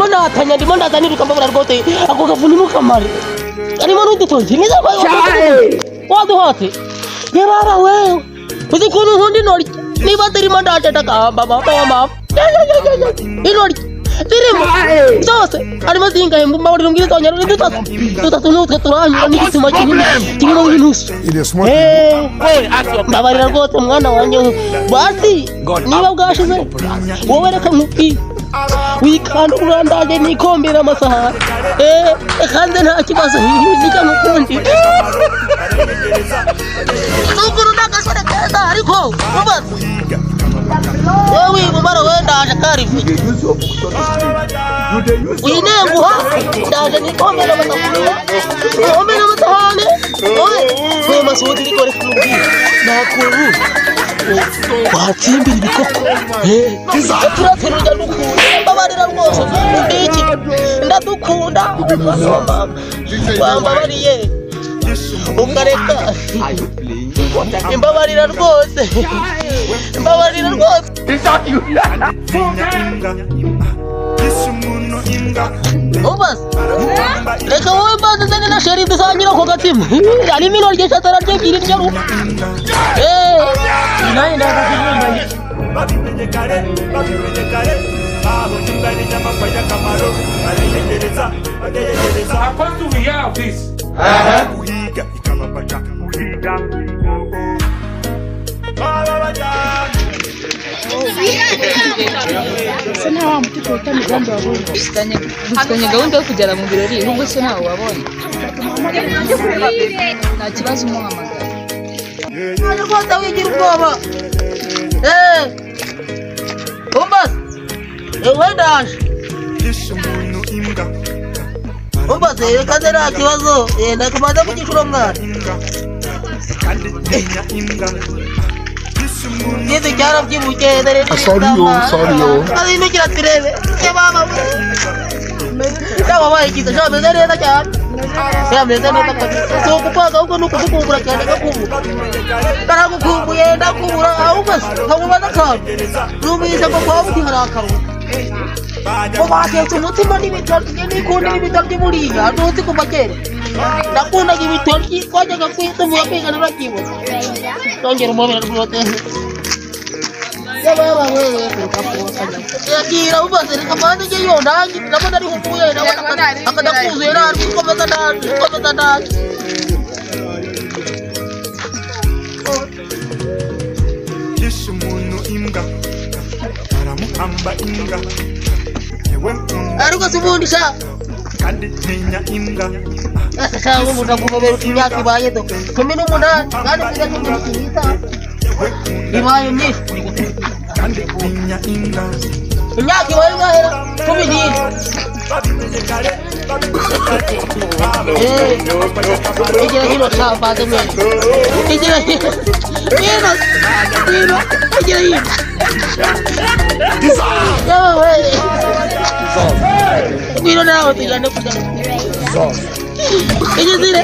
ndimo natanya ndimo ndazaniruka mbabura rwote ako gavuni mukamare arimo n'udutoki neza kwa waduhate yebaba wewe uzi kuntu nkundi nori niba turimo ndaceta kamba mama inori turimo zose arimo zingahe mbaburira ngire tonyara dutatu n'utwe turanyura n'igitsima kinini kirimo ibinusu mbabarira rwose mwana wanjye basi niba bwashize wowe reka nkubwire wikanda urandaje nikombera amasaha kandi nta kibazo nika nkukundi nukuru nakasore keza ariko ubaza wowe umara wendaje karifu winenguha ndaje nikombera amasaha we masudi rikore kumubwira nakuru watsimbira ibikoko turaterura dukunda mbabarira rwose ndiki ndadukunda wambabariye ukareka mbabarira rwose ubas reka wowe banze zane na sheri dusangira ko gatima ari mino ry'ishatara ry'ebyiri ryo naye ndakakizumba babimenye kare abo tungane n'amapaya kamaro areyendereza how do we have this uhiga ikamapata uhiga sana wa mtoto utani gamba wabonye dufitanye gahunda yo kujyana mu birori ahubwo se nawe wabonye nta kibazo umuhamagara rwose wigira ubwoba umbas wendaje umbas reka nta kibazo ndakumaze kugishura mwana Yedi cyara byibuke dare sorry yo ari no kira turebe baba dawa kiza shabe dare da cyane yameze neza kabisa so kupaga uko nuko kukumbura cyane gakubu karagukumbuye ndakubura ahubwo nkamubaza kandi rubize ko kwabuti harakaro Obate umutima n'ibitoryi n'ikundi n'ibitoryi buriya ntuzi kuva kera ndakunda ibitoryi twajyaga kwituvuga kwigana nakibo tongera umubera rwote yaba wewe yagira ubaze reka mande je yo ndangi ndabona ari hukuye ndabona akadakuzuye nari komeza ndandi Yesu muntu imbwa aramuhamba imbwa ariko subundisha kandi tinya imbwa asa umuntu akuvobera ukinyaki baye to 18 kandi kujya kumita ibaye ni kandi tinya imbwa inyaki baye ngahera 12 igira hino chapa deme igira hino igira hino Mira nada, ya no puedo. Ella dice.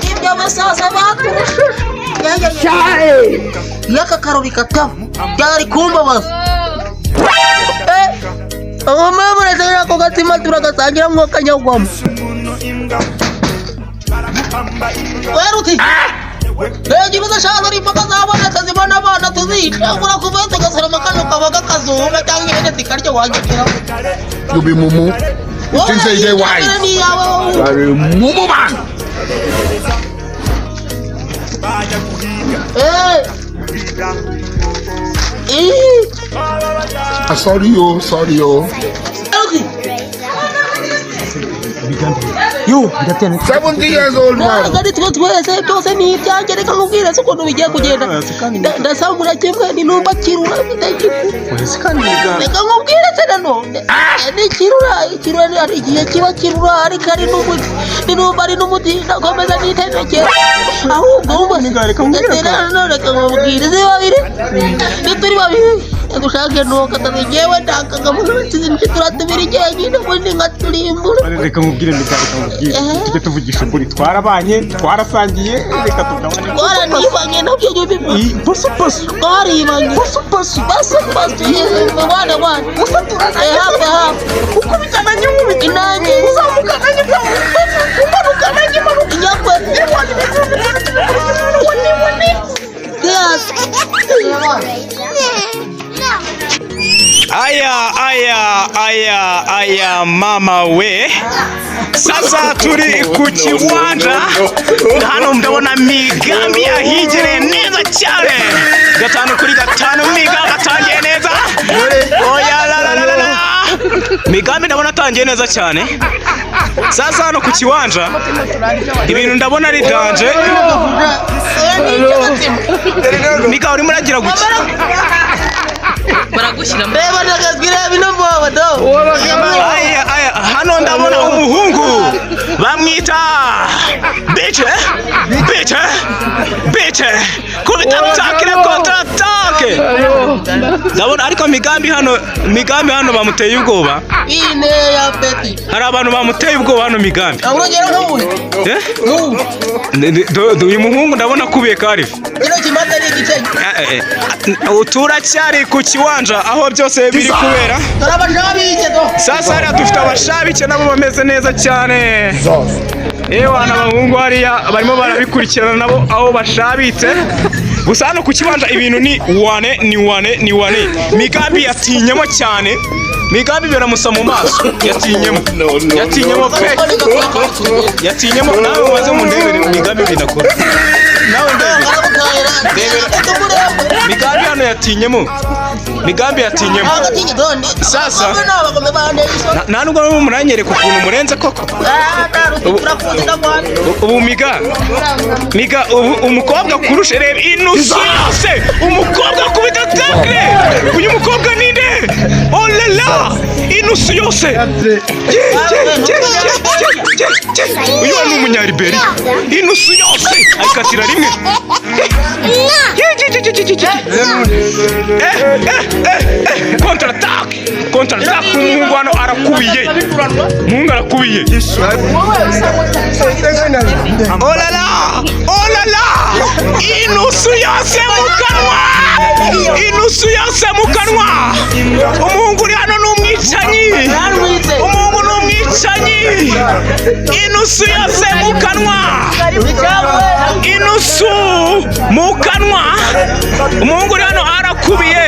¿Qué me pasa, sabato? Ya que Carolina está, ya de cumba más. Mama nasema kwa katima tunakasangira mwakanya kwa Weruti jibuza shazari paka zabona tazibona bana tuzita kura kubeta gasara makano kabaga kazuba cyangwa tikaryo wangikira Yubi mumu Since they why Mumu man Sorry yo Yo, ndatene 70 years old man. Ngadi twese byose ni ibyanjye reka nkubwire se ukuntu bigiye kugenda. Ndasambura kimwe ni numba kirura bitagiku. Reka nkubwire se nanone. Ni kirura ari igihe kiba kirura ari kari n'umuti. Ni numba ari n'umuti ndakomeza nitendeke. Ahubwo umwe reka nkubwire se babiri. Ni turi babiri. Agushake nuko tabigewe ndakagamuza nshyize turatubira igihe nyine ubundi nkaturimbura. Reka nkubwire tujye tuvugisha ukuri twarabanye twarasangiye reka tugabane. Twaranibanye nabyo bibi. Pasu. Twaribanye. Pasu. Mwana. Hafi. Ukubitana nyumubiti. Inanye. Uzamukana nyumubiti. Umanukana nyumubiti. Inyakwe. Yes. Aya mama we. Sasa turi ku kiwanja hano ndabona Migambi yahigereye neza cyane 5-5 Migambi atangiye neza. Oya la Migambi ndabona atangiye neza cyane. Sasa hano ku kiwanja ibintu ndabona ari danje. Mika uri muragira guki baragushyira mbeba ndagazwira bino mbobo do. Aya hano ndabona umuhungu bamwita bice kubitamtakire kontra-attaque. Ndabona ariko Migambi hano bamuteye ubwoba. Ine ya peti. Hari abantu bamuteye ubwoba hano Migambi. Urugero nk'ubu. Uyu muhungu ndabona kubiye karifu. Kino kimata ni igicenge. Turacyari ku kiwanja aho byose biri kubera. Turabashabike do. Sasa hariya dufite abashabike nabo bameze neza cyane. Wana abahungu hariya barimo barabikurikirana nabo aho bashabitse. Gusa hano ku kiwanja ibintu ni wane. Migambi yatinyemo cyane. Migambi biramusa mu maso. Yatinyemo pe. Yatinyemo nawe waze mu ndebere Migambi binakora. Nawe ndebere. Migambi hano yatinyemo. Sasa nta nubwo muranyereka ukuntu murenze koko. Ubu Miga umukobwa kurusha reba inusu yose. Umukobwa kubita takre. Uyu mukobwa ninde? Oh la la. Inusu yose. Uyu ni umunyariberi. Inusu yose ayikatira rimwe. Kontra-attaque umuhungu hano arakubiye. Oh la la inusu yose mu kanwa. Umuhungu uri hano n'umwicanyi. Inusu yose mu kanwa. Umuhungu uri hano arakubiye.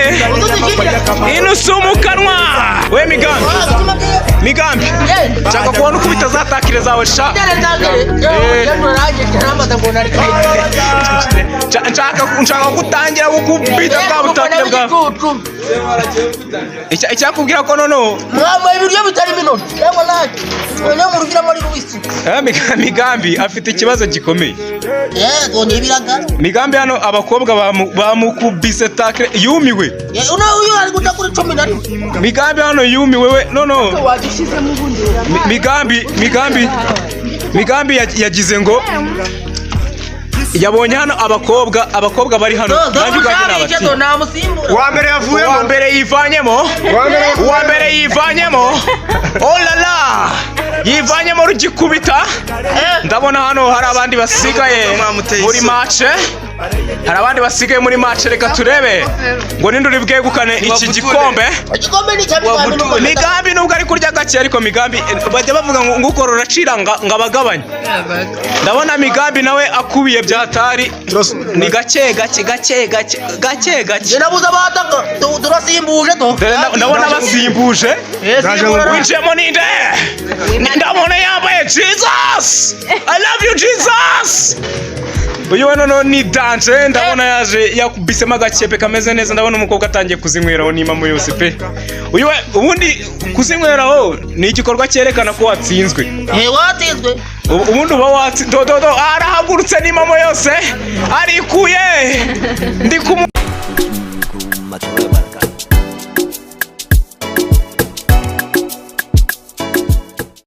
Inusu mu kanwa. We Migambi nshaka kubona uko bitazatakire zawe sha. Nshaka gutangira gukubita bwa butakire bwawe. Icyakubwira ko noneho mwambaye ibiryo bitari minota. Yego nake muruvira muri Ruwisi. Migambi afite ikibazo gikomeye. Yego nibiraga. Migambi hano abakobwa bamukubise takire yumiwe. Uyu ari guta kuri 10. Migambi hano yumiwe we nono. Migambi yagize ngo yabonye hano abakobwa bari hano kandi ugagena abati. Uwa mbere yivanyemo. Oh la la. Yivanyemo rugikubita. Ndabona hano hari abandi basigaye muri match. Reka turebe ngo ninde uri bwegukane iki gikombe. Migambi nubwo ari kurya gake ariko Migambi bajya bavuga ngo ukorora acira ngabagabanye. Ndabona Migambi nawe akubiye byatari ni gake. Nabuza abataka turasimbuje to. Ndabona basimbuje. Winjemo ninde? Ndabona yambaye Jesus. I love you Jesus. Uyu nono ni dance. Ndabona yaje yakubisemo agakepe kameze neza. Ndabona umukobwa atangiye kuzinyweraho n'imamo yose pe. Uyu ubundi kuzinyweraho ni igikorwa cyerekana ko watsinzwe. Watsinzwe. Ubundi uba watsinzwe. Arahagurutse n'imamo yose arikuye. Ndi